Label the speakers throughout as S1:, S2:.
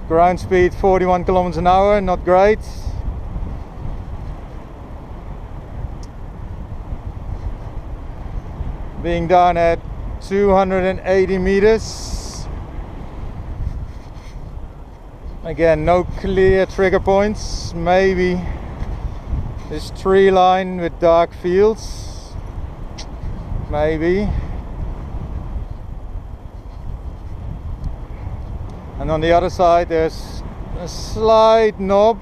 S1: Ground speed 41 kilometers an hour, not great. Being down at 280 meters. Again, no clear trigger points. Maybe this tree line with dark fields. Maybe. And on the other side there's a slight knob,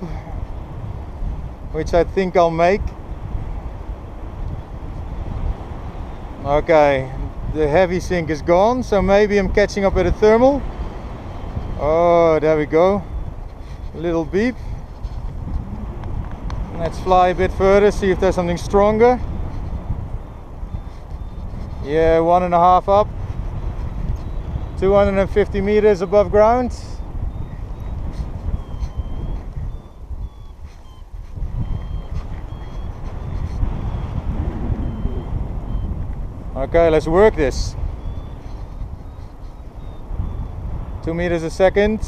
S1: which I think I'll make. Okay, the heavy sink is gone, so maybe I'm catching up with a thermal. Oh, there we go. A little beep. Let's fly a bit further, see if there's something stronger. Yeah, 1.5 up. 250 meters above ground. Okay, let's work this. 2 meters a second.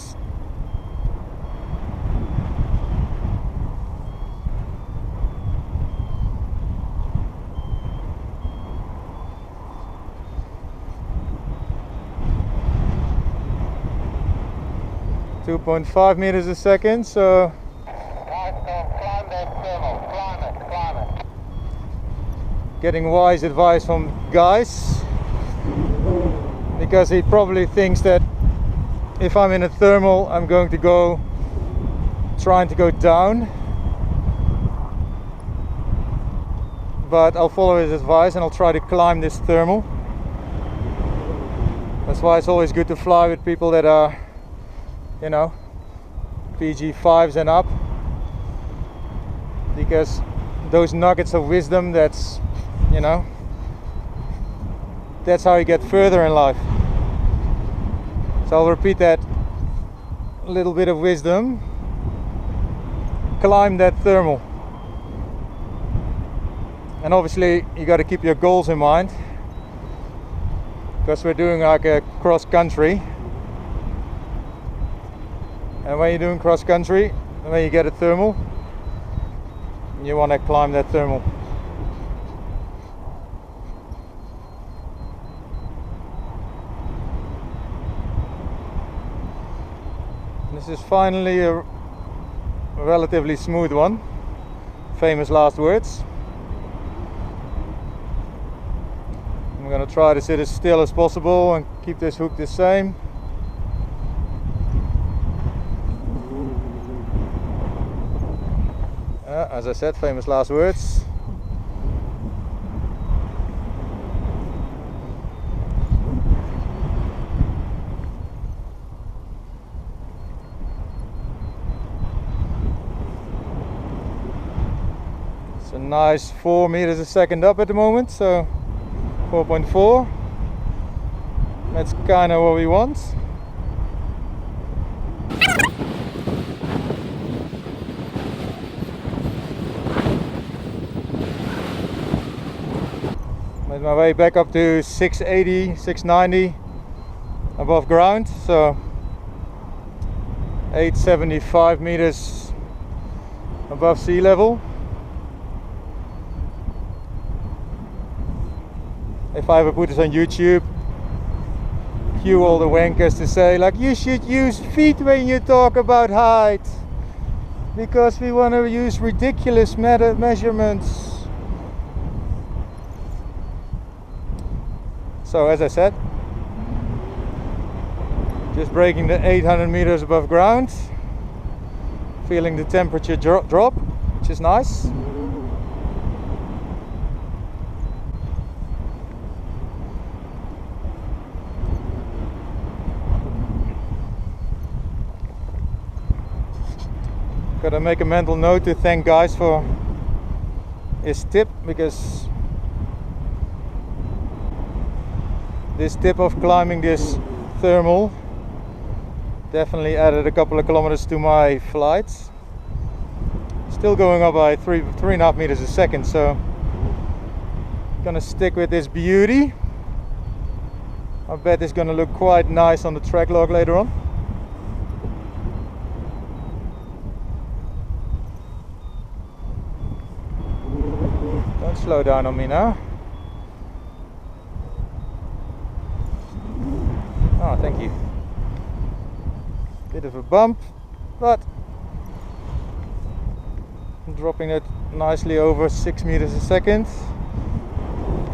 S1: .5 meters a second, so
S2: climb that thermal, climb it.
S1: Getting wise advice from Guys, because he probably thinks that if I'm in a thermal I'm going to go trying to go down, but I'll follow his advice and I'll try to climb this thermal. That's why it's always good to fly with people that are, you know, PG 5s and up, because those nuggets of wisdom, that's, you know, that's how you get further in life. So I'll repeat that little bit of wisdom. Climb that thermal. And obviously you got to keep your goals in mind, because we're doing like a cross country. And when you're doing cross country, when you get a thermal, you want to climb that thermal. This is finally a relatively smooth one. Famous last words. I'm going to try to sit as still as possible and keep this hook the same. As I said, famous last words. It's a nice 4 meters a second up at the moment, so 4.4. That's kind of what we want. Made my way back up to 680, 690 above ground, so 875 meters above sea level. If I ever put this on YouTube, cue all the wankers to say like, you should use feet when you talk about height, because we want to use ridiculous measurements. So as I said, just breaking the 800 meters above ground, feeling the temperature drop, which is nice. Gotta make a mental note to thank Guys for his tip, because this tip of climbing this thermal definitely added a couple of kilometers to my flights. Still going up by 3.5 meters a second, so gonna stick with this beauty. I bet it's gonna look quite nice on the track log later on. Don't slow down on me now. Oh, thank you. Bit of a bump, but dropping it nicely over 6 meters a second.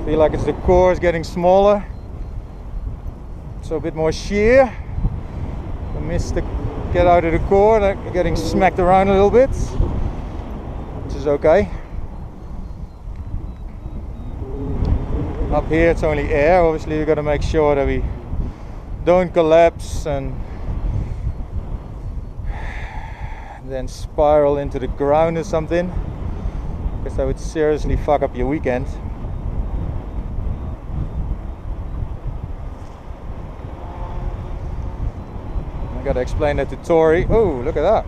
S1: Feel like it's the core is getting smaller, so a bit more shear. I missed the get out of the core, getting smacked around a little bit, which is okay. Up here it's only air. Obviously we've got to make sure that we don't collapse and then spiral into the ground or something, because that would seriously fuck up your weekend. I gotta explain that to Tori. Oh, look at that.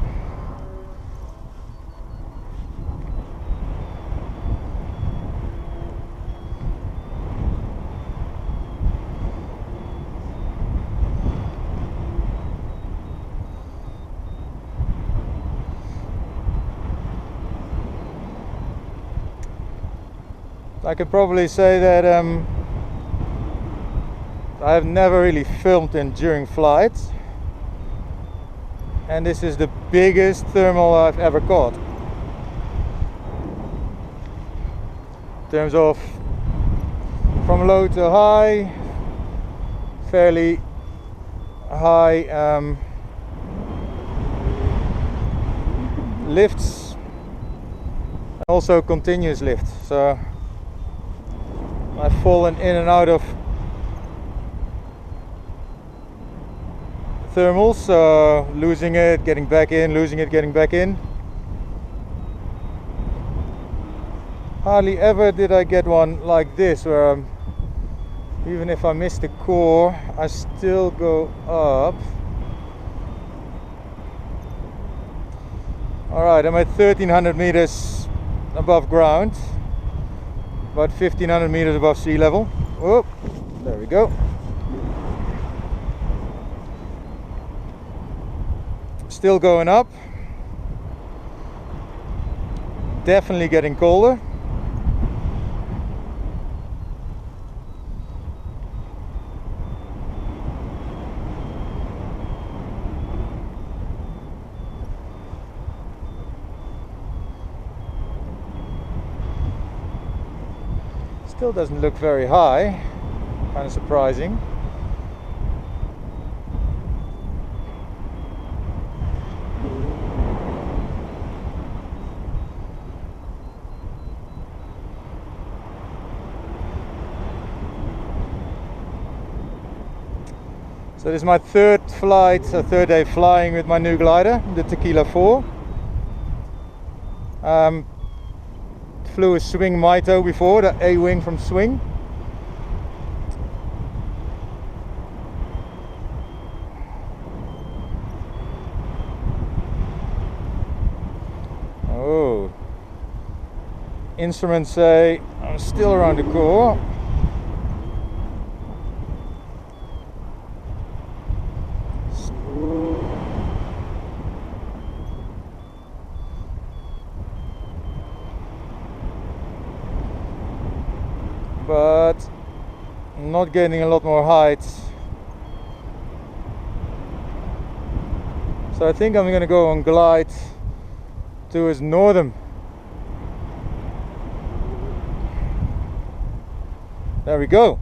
S1: I could probably say that I have never really filmed during flight, and this is the biggest thermal I've ever caught. In terms of from low to high, fairly high lifts, and also continuous lift. So I've fallen in and out of thermals, losing it, getting back in, losing it, getting back in. Hardly ever did I get one like this, where even if I miss the core, I still go up. Alright, I'm at 1300 meters above ground, about 1500 meters above sea level. Oh, there we go. Still going up. Definitely getting colder. Still doesn't look very high, kind of surprising. So this is my third day flying with my new glider, the Tequila 4. Flew a Swing Mito before, the A-wing from Swing. Oh, instruments say I'm still around the core. But not getting a lot more height. So I think I'm gonna go on glide towards NORTHAM. There we go.